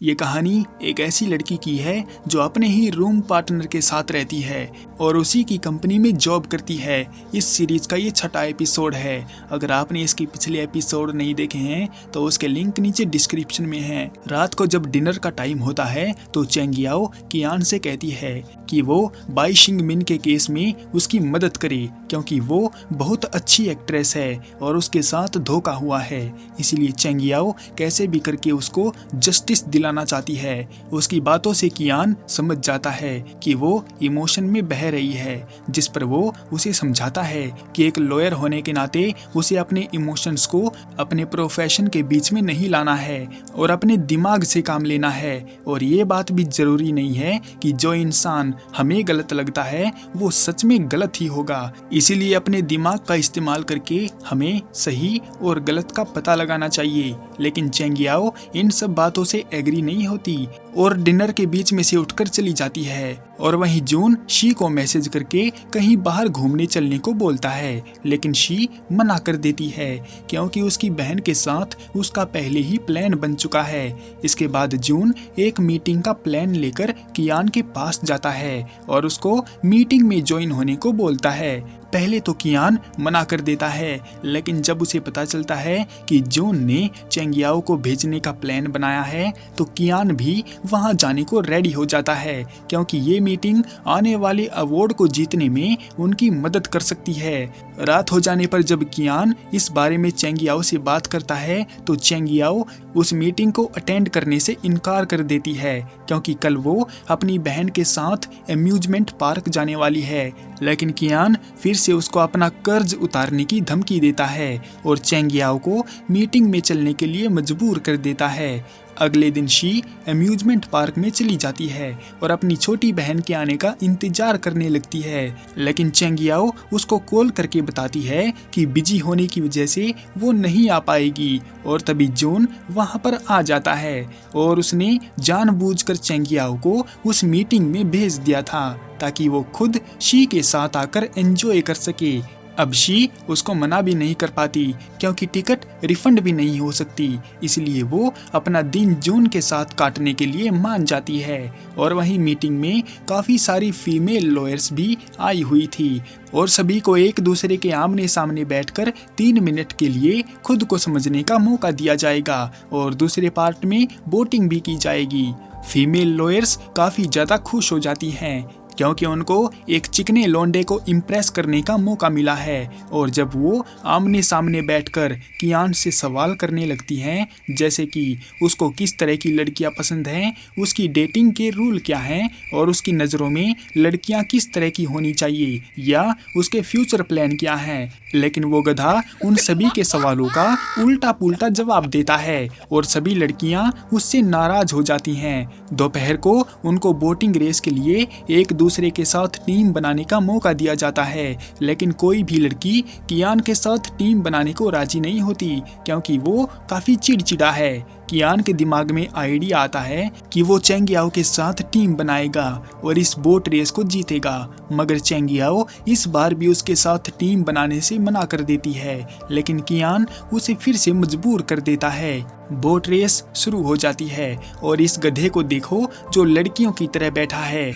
ये कहानी एक ऐसी लड़की की है जो अपने ही रूम पार्टनर के साथ रहती है और उसी की कंपनी में जॉब करती है। इस सीरीज का ये 6वां एपिसोड है। अगर आपने इसके पिछले एपिसोड नहीं देखे हैं तो उसके लिंक नीचे डिस्क्रिप्शन में है। रात को जब डिनर का टाइम होता है तो चेंग याओ कियान से कहती है कि वो बाई शिंग मिन के केस में उसकी मदद करे क्योंकि वो बहुत अच्छी एक्ट्रेस है और उसके साथ धोखा हुआ है। इसीलिए चेंग याओ कैसे भी करके उसको जस्टिस दिलाना चाहती है। उसकी बातों से कियान समझ जाता है कि वो इमोशन में बह रही है, जिस पर वो उसे समझाता है कि एक लॉयर होने के नाते उसे अपने इमोशंस को अपने प्रोफेशन के बीच में नहीं लाना है और अपने दिमाग से काम लेना है। और ये बात भी जरूरी नहीं है कि जो इंसान हमें गलत लगता है वो सच में गलत ही होगा। इसीलिए अपने दिमाग का इस्तेमाल करके हमें सही और गलत का पता लगाना चाहिए। लेकिन चेंग याओ इन सब बातों से एग्री नहीं होती और डिनर के बीच में से उठकर चली जाती है। और वहीं जून शी को मैसेज करके कहीं बाहर घूमने चलने को बोलता है, लेकिन शी मना कर देती है क्योंकि उसकी बहन के साथ उसका पहले ही प्लान बन चुका है। इसके बाद जून एक मीटिंग का प्लान लेकर कियान के पास जाता है और उसको मीटिंग में ज्वाइन होने को बोलता है। पहले तो कियान मना कर देता है, लेकिन जब उसे पता चलता है कि जून ने चेंग याओ को भेजने का प्लान बनाया है तो कियान भी वहां जाने को रेडी हो जाता है क्योंकि ये मीटिंग आने वाले अवार्ड को जीतने में उनकी मदद कर सकती है। रात हो जाने पर जब कियान इस बारे में चेंग याओ से बात करता है तो चेंग याओ उस मीटिंग को अटेंड करने से इनकार कर देती है क्योंकि कल वो अपनी बहन के साथ अम्यूजमेंट पार्क जाने वाली है। लेकिन कियान फिर से उसको अपना कर्ज उतारने की धमकी देता है और चेंग याओ को मीटिंग में चलने के लिए मजबूर कर देता है। अगले दिन शी अम्यूजमेंट पार्क में चली जाती है और अपनी छोटी बहन के आने का इंतजार करने लगती है, लेकिन चेंग याओ उसको कॉल करके बताती है कि बिजी होने की वजह से वो नहीं आ पाएगी। और तभी जून वहां पर आ जाता है और उसने जानबूझकर चेंग याओ को उस मीटिंग में भेज दिया था ताकि वो खुद शी के साथ आकर एंजॉय कर सके। अब शी उसको मना भी नहीं कर पाती क्योंकि टिकट रिफंड भी नहीं हो सकती, इसलिए वो अपना दिन जून के साथ काटने के लिए मान जाती है। और वहीं मीटिंग में काफ़ी सारी फीमेल लॉयर्स भी आई हुई थी और सभी को एक दूसरे के आमने सामने बैठकर 3 मिनट के लिए खुद को समझने का मौका दिया जाएगा और दूसरे पार्ट में वोटिंग भी की जाएगी। फीमेल लॉयर्स काफ़ी ज़्यादा खुश हो जाती हैं क्योंकि उनको एक चिकने लौंडे को इम्प्रेस करने का मौका मिला है। और जब वो आमने सामने बैठकर कियान से सवाल करने लगती हैं, जैसे कि उसको किस तरह की लड़कियां पसंद हैं, उसकी डेटिंग के रूल क्या हैं और उसकी नज़रों में लड़कियां किस तरह की होनी चाहिए या उसके फ्यूचर प्लान क्या हैं, लेकिन वो गधा उन सभी के सवालों का उल्टा पुल्टा जवाब देता है और सभी लड़कियां उससे नाराज हो जाती हैं। दोपहर को उनको वोटिंग रेस के लिए एक दूसरे के साथ टीम बनाने का मौका दिया जाता है, लेकिन कोई भी लड़की कियान के साथ टीम बनाने को राजी नहीं होती क्योंकि वो काफी चिड़चिड़ा है। कियान के दिमाग में आइडिया आता है कि वो चेंग याओ के साथ टीम बनाएगा और इस बोट रेस को जीतेगा, मगर चेंग याओ इस बार भी उसके साथ टीम बनाने से मना कर देती है, लेकिन कियान उसे फिर से मजबूर कर देता है। बोट रेस शुरू हो जाती है और इस गधे को देखो जो लड़कियों की तरह बैठा है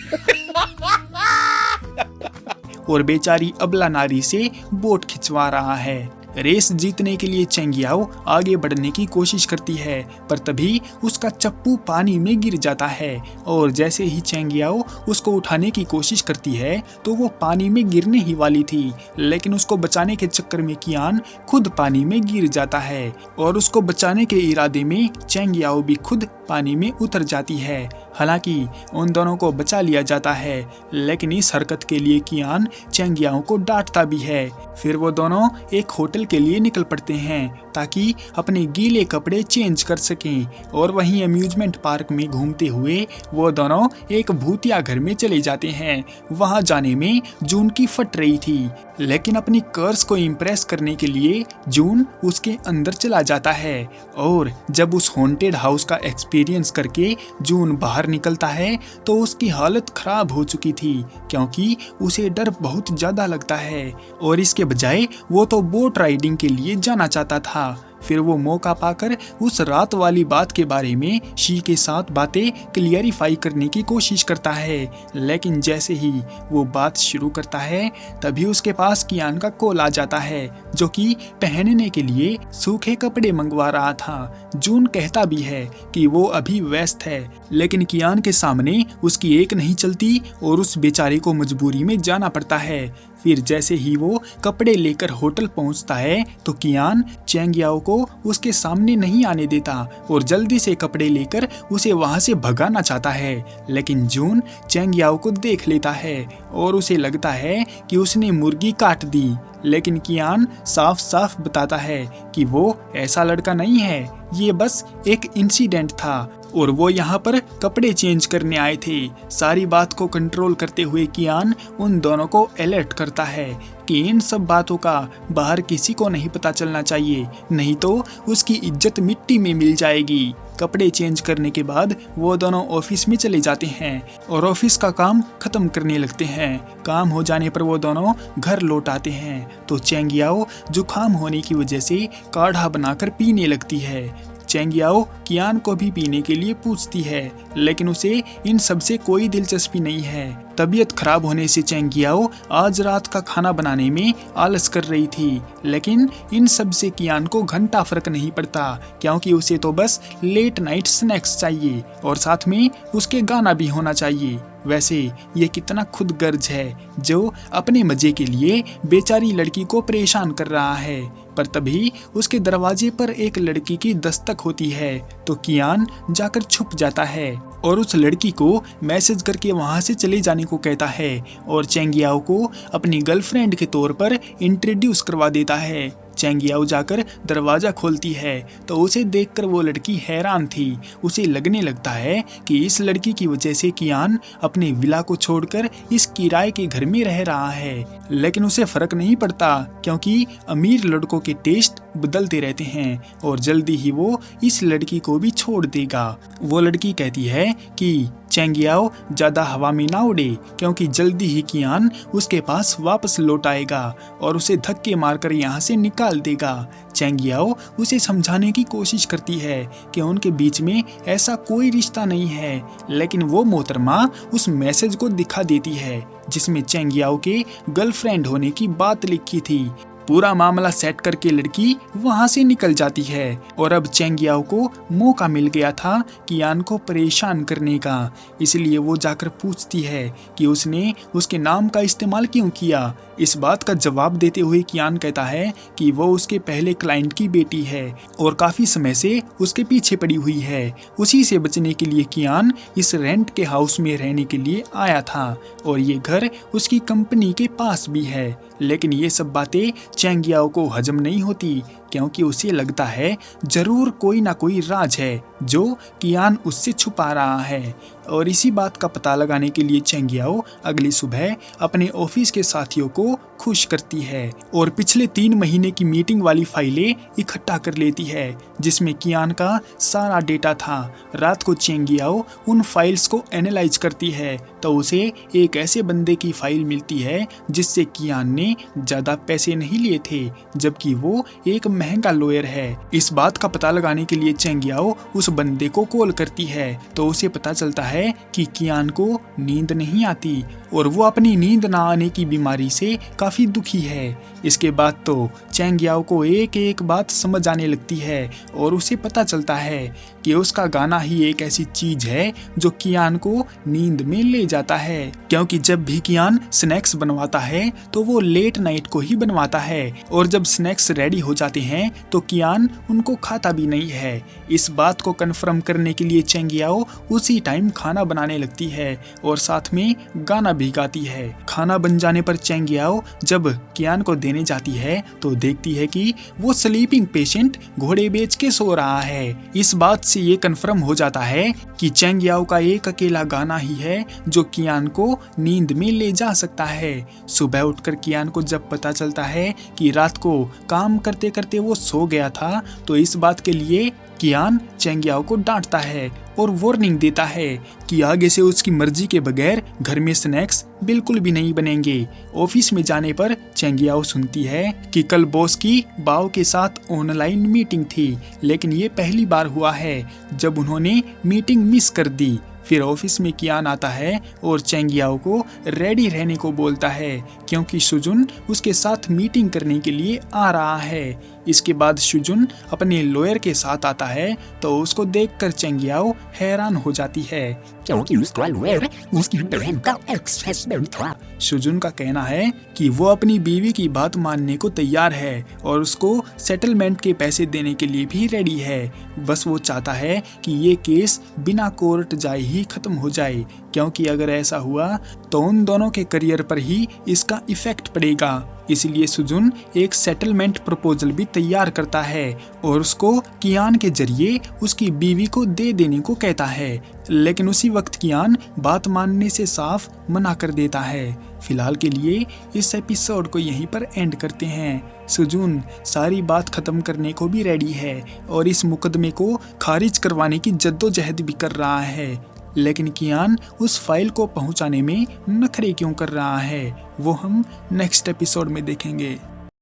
और बेचारी अबला नारी से बोट खिंचवा रहा है। रेस जीतने के लिए चेंग याओ आगे बढ़ने की कोशिश करती है, पर तभी उसका चप्पू पानी में गिर जाता है और जैसे ही चेंग याओ उसको उठाने की कोशिश करती है तो वो पानी में गिरने ही वाली थी, लेकिन उसको बचाने के चक्कर में कियान खुद पानी में गिर जाता है और उसको बचाने के इरादे में चेंग याओ भी खुद पानी में उतर जाती है। हालांकि उन दोनों को बचा लिया जाता है, लेकिन इस हरकत के लिए कियान चेंग याओ को डांटता भी है। फिर वो दोनों एक होटल के लिए निकल पड़ते हैं ताकि अपने गीले कपड़े चेंज कर सकें और वहीं अम्यूजमेंट पार्क में घूमते हुए वो दोनों एक भूतिया घर में चले जाते हैं। वहां जाने में जून की फट रही थी, लेकिन अपनी कर्स को इम्प्रेस करने के लिए जून उसके अंदर चला जाता है और जब उस हॉन्टेड हाउस का एक्सपीरियंस करके जून बाहर निकलता है तो उसकी हालत खराब हो चुकी थी क्योंकि उसे डर बहुत ज्यादा लगता है और इसके बजाय वो तो बोट राइडिंग के लिए जाना चाहता था। फिर वो मौका पाकर उस रात वाली बात के बारे में शी के साथ बातें क्लियरिफाई करने की कोशिश करता है। लेकिन जैसे ही वो बात शुरू करता है तभी उसके पास कियान का कॉल आ जाता है, जो कि पहनने के लिए सूखे कपड़े मंगवा रहा था। जून कहता भी है कि वो अभी व्यस्त है, लेकिन कियान के सामने उसकी एक नहीं चलती और उस बेचारे को मजबूरी में जाना पड़ता है। फिर जैसे ही वो कपड़े लेकर होटल पहुंचता है तो कियान चैंग याओ को उसके सामने नहीं आने देता और जल्दी से कपड़े लेकर उसे वहां से भगाना चाहता है। लेकिन जून चैंग याओ को देख लेता है और उसे लगता है कि उसने मुर्गी काट दी। लेकिन कियान साफ साफ बताता है कि वो ऐसा लड़का नहीं है, ये बस एक इंसिडेंट था और वो यहाँ पर कपड़े चेंज करने आए थे। सारी बात को कंट्रोल करते हुए कियान उन दोनों को अलर्ट करता है कि इन सब बातों का बाहर किसी को नहीं पता चलना चाहिए, नहीं तो उसकी इज्जत मिट्टी में मिल जाएगी। कपड़े चेंज करने के बाद वो दोनों ऑफिस में चले जाते हैं और ऑफिस का काम खत्म करने लगते हैं। काम हो जाने पर वो दोनों घर लौट आते हैं तो चैंग याओ जुकाम होने की वजह से काढ़ा बनाकर पीने लगती है। चैंग याओ कियान को भी पीने के लिए पूछती है, लेकिन उसे इन सब से कोई दिलचस्पी नहीं है। तबीयत खराब होने से चैंग याओ आज रात का खाना बनाने में आलस कर रही थी, लेकिन इन सब से कियान को घंटा फर्क नहीं पड़ता, क्योंकि उसे तो बस लेट नाइट स्नैक्स चाहिए और साथ में उसके गाना भी होना चाहिए। वैसे ये कितना खुदगर्ज है जो अपने मजे के लिए बेचारी लड़की को परेशान कर रहा है। पर तभी उसके दरवाजे पर एक लड़की की दस्तक होती है तो कियान जाकर छुप जाता है और उस लड़की को मैसेज करके वहां से चले जाने को कहता है और चैंग याओ को अपनी गर्लफ्रेंड के तौर पर इंट्रोड्यूस करवा देता है। चैंग याओ जाकर दरवाजा खोलती है तो उसे देखकर वो लड़की हैरान थी। उसे लगने लगता है कि इस लड़की की वजह से कियान अपने विला को छोड़कर इस किराए के घर में रह रहा है, लेकिन उसे फर्क नहीं पड़ता क्योंकि अमीर लड़कों के टेस्ट बदलते रहते हैं और जल्दी ही वो इस लड़की को भी छोड़ देगा। वो लड़की कहती है कि चैंग याओ ज्यादा हवा में ना उड़े, क्योंकि जल्दी ही कियान उसके पास वापस लौट आएगा और उसे धक्के मारकर यहाँ से निकाल देगा। चैंग याओ उसे समझाने की कोशिश करती है कि उनके बीच में ऐसा कोई रिश्ता नहीं है, लेकिन वो मोहतरमा उस मैसेज को दिखा देती है जिसमें चैंग याओ के गर्लफ्रेंड होने की बात लिखी थी। पूरा मामला सेट करके लड़की वहां से निकल जाती है और अब चैंग याओ को मौका मिल गया था कियान को परेशान करने का, इसलिए वो जाकर पूछती है कि उसने उसके नाम का इस्तेमाल क्यों किया। इस बात का जवाब देते हुए कियान कहता है कि वो उसके पहले क्लाइंट की बेटी है और काफी समय से उसके पीछे पड़ी हुई है। उसी से बचने के लिए कियान इस रेंट के हाउस में रहने के लिए आया था और ये घर उसकी कंपनी के पास भी है। लेकिन ये सब बातें चैंग याओ को हजम नहीं होती, क्योंकि उसे लगता है जरूर कोई ना कोई राज है जो कियान उससे छुपा रहा है। और इसी बात का पता लगाने के लिए चैंग याओ अगली सुबह अपने ऑफिस के साथियों को खुश करती है और पिछले 3 महीने की मीटिंग वाली फाइलें इकट्ठा कर लेती है जिसमें कियान का सारा डेटा था। रात को चैंग याओ उन फाइल्स को एनालाइज करती है तो उसे एक ऐसे बंदे की फाइल मिलती है जिससे कियान ने ज्यादा पैसे नहीं लिए थे, जबकि वो एक महंगा लॉयर है। इस बात का पता लगाने के लिए चैंग याओ उस बंदे को कॉल करती है तो उसे पता चलता है कि कियान को नींद नहीं आती और वो अपनी नींद ना आने की बीमारी से काफी दुखी है। इसके बाद तो चैंग याओ को एक एक बात समझ आने लगती है और उसे पता चलता है कि उसका गाना ही एक ऐसी चीज है जो कियान को नींद में ले जाता है, क्योंकि जब भी कियान स्नैक्स बनवाता है तो वो लेट नाइट को ही बनवाता है और जब स्नैक्स रेडी हो जाते हैं तो कियान उनको खाता भी नहीं है। इस बात को कंफर्म करने के लिए चैंग याओ उसी टाइम खाना बनाने लगती है और साथ में गाना भी गाती है। खाना बन जाने पर चैंग याओ जब कियान को देने जाती है तो देखती है कि वो स्लीपिंग पेशेंट घोड़े बेच के सो रहा है। इस बात से ये कंफर्म हो जाता है कि चैंग याओ का एक अकेला गाना ही है जो कियान को नींद में ले जा सकता है। सुबह उठकर कियान को जब पता चलता है कि रात को काम करते करते वो सो गया था तो इस बात के लिए कियान चेंग याओ को डांटता है और वार्निंग देता है कि आगे से उसकी मर्जी के बगैर घर में स्नैक्स बिल्कुल भी नहीं बनेंगे। ऑफिस में जाने पर चेंग याओ सुनती है कि कल बॉस की बाओ के साथ ऑनलाइन मीटिंग थी, लेकिन ये पहली बार हुआ है जब उन्होंने मीटिंग मिस कर दी। फिर ऑफिस में कियान आता है और चेंग याओ को रेडी रहने को बोलता है क्योंकि सुजुन उसके साथ मीटिंग करने के लिए आ रहा है। इसके बाद सुजुन अपने लॉयर के साथ आता है तो उसको देखकर चेंग याओ हैरान हो जाती है। क्योंकि उसका लॉयर उसकी बहन का एक्स-हस्बैंड था। सुजुन का कहना है कि वो अपनी बीवी की बात मानने को तैयार है और उसको सेटलमेंट के पैसे देने के लिए भी रेडी है। बस वो चाहता है कि ये केस बिना कोर्ट जाए ही खत्म हो जाए, क्योंकि अगर ऐसा हुआ तो उन दोनों के करियर पर ही इसका इफेक्ट पड़ेगा। इसलिए सुजुन एक सेटलमेंट प्रपोजल भी तैयार करता है और उसको कियान के जरिए उसकी बीवी को दे देने को कहता है, लेकिन उसी वक्त कियान बात मानने से साफ मना कर देता है। फिलहाल के लिए इस एपिसोड को यहीं पर एंड करते हैं। सुजुन सारी बात खत्म करने को भी रेडी है और इस मुकदमे को खारिज करवाने की जद्दोजहद भी कर रहा है, लेकिन कियान उस फाइल को पहुंचाने में नखरे क्यों कर रहा है वो हम नेक्स्ट एपिसोड में देखेंगे।